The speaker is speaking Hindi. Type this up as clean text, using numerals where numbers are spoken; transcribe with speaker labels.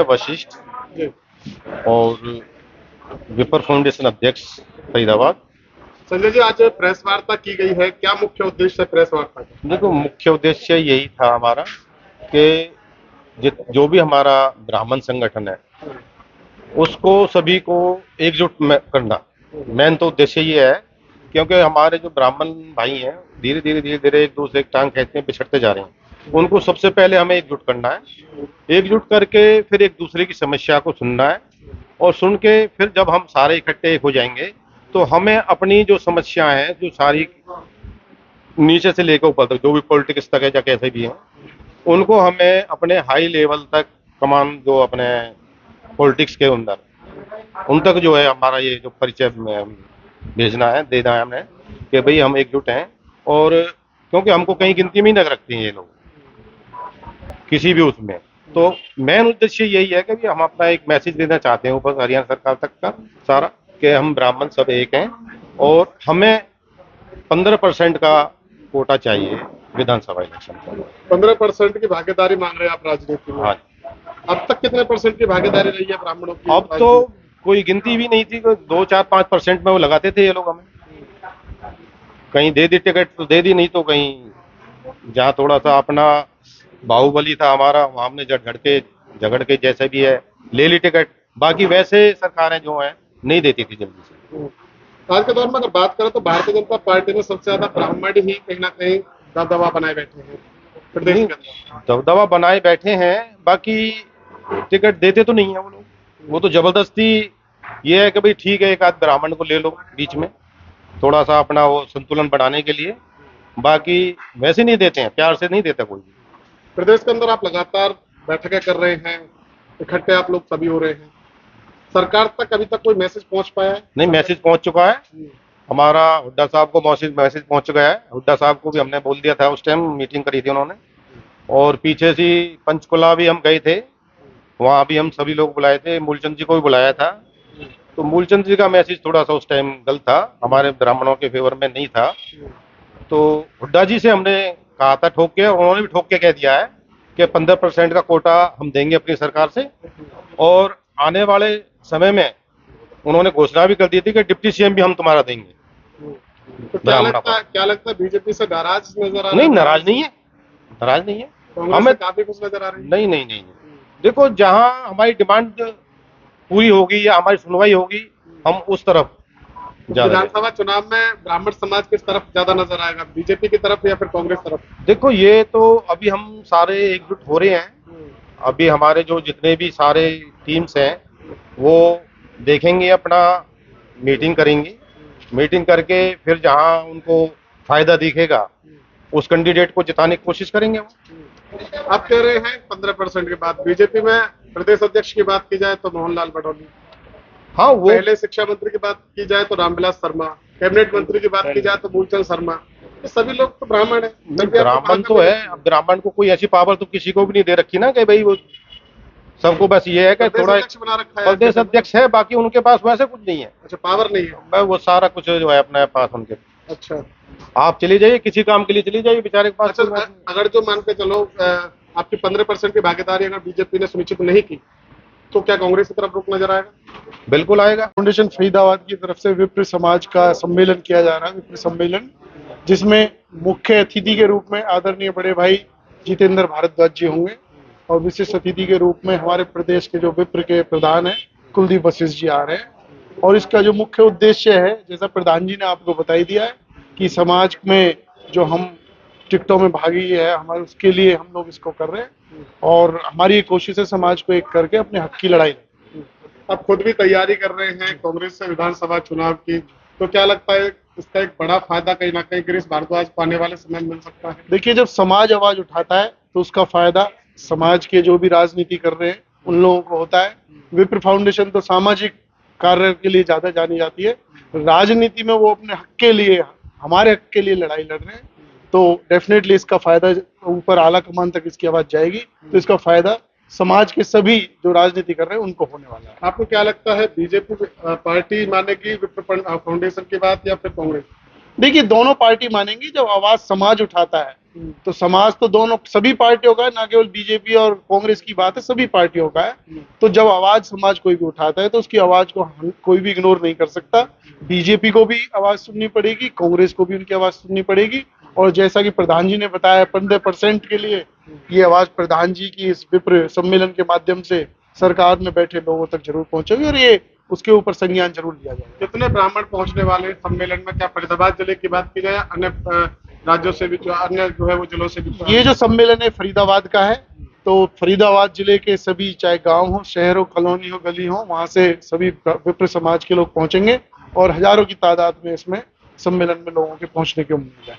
Speaker 1: वशिष्ठ
Speaker 2: जी।
Speaker 1: और विपर फाउंडेशन अध्यक्ष फरीदाबाद।
Speaker 2: संजय जी, आज प्रेस वार्ता की गई है, क्या मुख्य उद्देश्य है प्रेस वार्ता का?
Speaker 1: देखो, मुख्य उद्देश्य यही था हमारा कि जो भी हमारा ब्राह्मण संगठन है उसको सभी को एकजुट करना। मेन तो उद्देश्य ये है, क्योंकि हमारे जो ब्राह्मण भाई हैं धीरे धीरे एक दूसरे की टांग खींचते हैं, पिछड़ते जा रहे हैं। उनको सबसे पहले हमें एकजुट करना है। एकजुट करके फिर एक दूसरे की समस्या को सुनना है, और सुन के फिर जब हम सारे इकट्ठे हो जाएंगे तो हमें अपनी जो समस्या है, जो सारी नीचे से लेकर ऊपर तक जो भी पॉलिटिक्स तक है या कैसे भी है, उनको हमें अपने हाई लेवल तक कमान, जो अपने पॉलिटिक्स के अंदर उन तक जो है हमारा ये जो परिचय भेजना है, देना है हमने कि भाई हम एकजुट हैं। और क्योंकि हमको कहीं गिनती में ही न रखते हैं ये लोग किसी भी उसमें, तो मेन उद्देश्य यही है कि हम अपना एक मैसेज देना चाहते हैं ऊपर हरियाणा सरकार तक का सारा, कि हम ब्राह्मण सब एक हैं और हमें 15% का कोटा चाहिए विधानसभा इलेक्शन का।
Speaker 2: 15% की भागीदारी मांग रहे हैं आप राजनीति में?
Speaker 1: हाँ।
Speaker 2: अब तक कितने परसेंट की भागीदारी रही है ब्राह्मणों की?
Speaker 1: अब तो कोई गिनती भी नहीं थी, 2, 4, 5% में वो लगाते थे ये लोग हमें। कहीं दे दी टिकट तो दे दी, नहीं तो कहीं जहाँ थोड़ा सा अपना बाहुबली था हमारा, वहां हमने झगड़ के जैसे भी है ले ली टिकट। बाकी वैसे सरकारें जो है नहीं देती थी जल्दी से।
Speaker 2: आज के दौर में अगर बात करें तो भारतीय जनता पार्टी में सबसे ज्यादा ब्राह्मण ही कहीं ना कहीं दबदबा बनाए बैठे हैं प्रदेश के अंदर।
Speaker 1: दबदबा बनाए बैठे हैं, बाकी टिकट देते तो नहीं है वो लोग। वो तो जबरदस्ती ये है कि भाई ठीक है, एक आध ब्राह्मण को ले लो बीच में, थोड़ा सा अपना वो संतुलन बढ़ाने के लिए। बाकी वैसे नहीं देते हैं, प्यार से नहीं देता कोई भी।
Speaker 2: प्रदेश के अंदर आप लगातार बैठकें कर रहे हैं, इकट्ठे आप लोग सभी हो रहे हैं, सरकार तक अभी तक कोई मैसेज पहुंच पाया है?
Speaker 1: नहीं, मैसेज पहुंच चुका है हमारा। हुड्डा साहब को मैसेज पहुंच चुका है। हुड्डा साहब को भी हमने बोल दिया था, उस टाइम मीटिंग करी थी उन्होंने। और पीछे से पंचकुला भी हम गए थे, वहां भी हम सभी लोग बुलाए थे, मूलचंद जी को भी बुलाया था। तो मूलचंद जी का मैसेज थोड़ा सा उस टाइम गलत था, हमारे ब्राह्मणों के फेवर में नहीं था। तो हुड्डा जी से हमने कहा था ठोक के, उन्होंने भी ठोक के कह दिया है कि 15% का कोटा हम देंगे अपनी सरकार से। और आने वाले समय में उन्होंने घोषणा भी कर दी थी कि डिप्टी सीएम भी हम तुम्हारा देंगे।
Speaker 2: तो क्या लगता है बीजेपी से नाराज नजर आ रहा है?
Speaker 1: नहीं, नाराज नहीं है, नाराज नहीं है।
Speaker 2: हमें काफी कुछ नजर आ रही है।
Speaker 1: नहीं नहीं नहीं, देखो जहां हमारी डिमांड पूरी होगी या हमारी सुनवाई होगी, हम उस तरफ
Speaker 2: विधानसभा चुनाव में ब्राह्मण समाज किस तरफ ज्यादा नजर आएगा, बीजेपी की तरफ या फिर कांग्रेस तरफ?
Speaker 1: देखो, ये तो अभी हम सारे एकजुट हो रहे हैं। अभी हमारे जो जितने भी सारे टीम्स हैं वो देखेंगे, अपना मीटिंग करेंगे। मीटिंग करके फिर जहां उनको फायदा दिखेगा उस कैंडिडेट को जिताने की कोशिश करेंगे वो।
Speaker 2: आप कह रहे हैं 15% की बात, बीजेपी में प्रदेश अध्यक्ष की बात की जाए तो मोहनलाल बटौली,
Speaker 1: हाँ वो
Speaker 2: पहले शिक्षा मंत्री की बात की जाए तो रामविलास शर्मा, कैबिनेट मंत्री की बात की जाए तो मूलचंद शर्मा, ये सभी लोग तो ब्राह्मण है।
Speaker 1: ब्राह्मण तो है, अब ब्राह्मण को कोई ऐसी पावर तो किसी को भी नहीं दे रखी ना कि भाई वो सबको बस ये है कि थोड़ा
Speaker 2: बना रखा है
Speaker 1: प्रदेश अध्यक्ष है, बाकी उनके पास वैसे कुछ नहीं है।
Speaker 2: अच्छा, पावर नहीं है,
Speaker 1: वो सारा कुछ जो है अपने पास उनके।
Speaker 2: अच्छा,
Speaker 1: आप चले जाइए किसी काम के लिए, चले जाइए बेचारे के पास।
Speaker 2: अच्छा, अगर जो मान के चलो आपकी 15% की भागीदारी अगर बीजेपी ने सुनिश्चित नहीं की तो क्या कांग्रेस की तरफ रुख नजर आएगा?
Speaker 1: बिल्कुल आएगा।
Speaker 3: फाउंडेशन फरीदाबाद की तरफ से विप्र समाज का सम्मेलन किया जा रहा है, विप्र सम्मेलन, जिसमें मुख्य अतिथि के रूप में आदरणीय बड़े भाई जितेंद्र भारद्वाज जी होंगे और विशिष्ट अतिथि के रूप में हमारे प्रदेश के जो विप्र के प्रधान हैं कुलदीप वशिष्ठ जी आ रहे हैं। और इसका जो मुख्य उद्देश्य है, जैसा प्रधान जी ने आपको बताई दिया है, कि समाज में जो हम टिकटों में भागी है हमारे, उसके लिए हम लोग इसको कर रहे हैं और हमारी कोशिश है समाज को एक करके अपने हक की लड़ाई।
Speaker 2: आप खुद भी तैयारी कर रहे हैं कांग्रेस से विधानसभा चुनाव की, तो क्या लगता है इसका एक बड़ा फायदा कहीं ना कहीं गिरीश भारद्वाज को आने वाले समय में मिल सकता है?
Speaker 3: देखिए, जब समाज आवाज उठाता है तो उसका फायदा समाज के जो भी राजनीति कर रहे हैं उन लोगों को होता है। विप्र फाउंडेशन तो सामाजिक कार्य के लिए ज्यादा जानी जाती है, राजनीति में वो अपने हक के लिए, हमारे हक के लिए लड़ाई लड़ रहे हैं। तो डेफिनेटली इसका फायदा ऊपर आला कमान तक इसकी आवाज जाएगी, तो इसका फायदा समाज के सभी जो राजनीति कर रहे हैं उनको होने वाला है।
Speaker 2: आपको क्या लगता है बीजेपी पार्टी मानेगी विप्र फाउंडेशन की बात या फिर कांग्रेस?
Speaker 3: देखिए, दोनों पार्टी मानेंगी। जब आवाज समाज उठाता है तो समाज तो दोनों सभी पार्टियों का है, ना केवल बीजेपी और कांग्रेस की बात है, सभी पार्टियों का है। तो जब आवाज समाज कोई भी उठाता है तो उसकी आवाज को कोई भी इग्नोर नहीं कर सकता। बीजेपी को भी आवाज सुननी पड़ेगी, कांग्रेस को भी उनकी आवाज सुननी पड़ेगी। और जैसा कि प्रधान जी ने बताया, 15% के लिए ये आवाज प्रधान जी की इस विप्र सम्मेलन के माध्यम से सरकार में बैठे लोगों तक जरूर पहुंचेगी और ये उसके ऊपर संज्ञान जरूर लिया जाएगा।
Speaker 2: कितने ब्राह्मण पहुंचने वाले हैं सम्मेलन में? क्या फरीदाबाद जिले की बात की जाए, अन्य राज्यों से भी, जो अन्य जो है वो जिलों से भी?
Speaker 3: ये जो सम्मेलन है फरीदाबाद का है, तो फरीदाबाद जिले के सभी, चाहे गांव हो, शहर हो, कॉलोनी हो, गली हो, वहां से सभी विप्र समाज के लोग पहुंचेंगे और हजारों की तादाद में इसमें सम्मेलन में लोगों के पहुंचने की उम्मीद है।